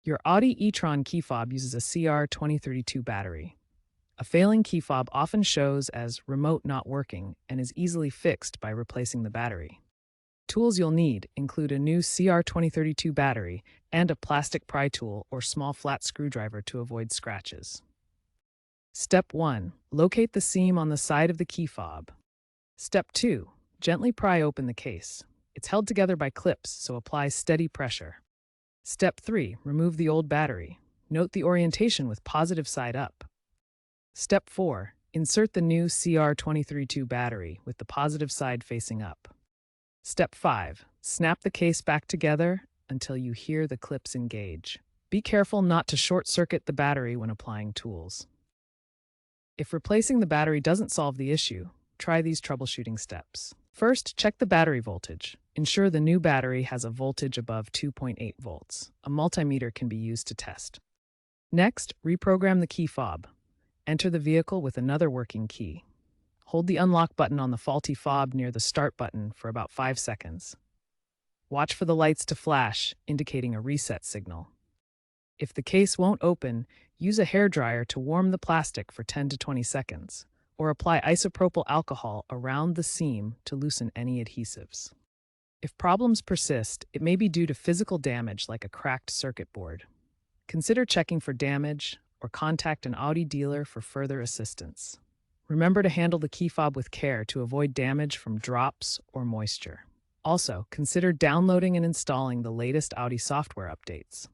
Your Audi e-tron key fob uses a CR2032 battery. A failing key fob often shows as remote not working and is easily fixed by replacing the battery. Tools you'll need include a new CR2032 battery and a plastic pry tool or small flat screwdriver to avoid scratches. Step 1. Locate the seam on the side of the key fob. Step 2. Gently pry open the case. It's held together by clips, so apply steady pressure. Step 3. Remove the old battery. Note the orientation with positive side up. Step 4. Insert the new CR2032 battery with the positive side facing up. Step 5. Snap the case back together until you hear the clips engage. Be careful not to short-circuit the battery when applying tools. If replacing the battery doesn't solve the issue, try these troubleshooting steps. First, check the battery voltage. Ensure the new battery has a voltage above 2.8 volts. A multimeter can be used to test. Next, reprogram the key fob. Enter the vehicle with another working key. Hold the unlock button on the faulty fob near the start button for about 5 seconds. Watch for the lights to flash, indicating a reset signal. If the case won't open, use a hairdryer to warm the plastic for 10 to 20 seconds, or apply isopropyl alcohol around the seam to loosen any adhesives. If problems persist, it may be due to physical damage like a cracked circuit board. Consider checking for damage or contact an Audi dealer for further assistance. Remember to handle the key fob with care to avoid damage from drops or moisture. Also, consider downloading and installing the latest Audi software updates.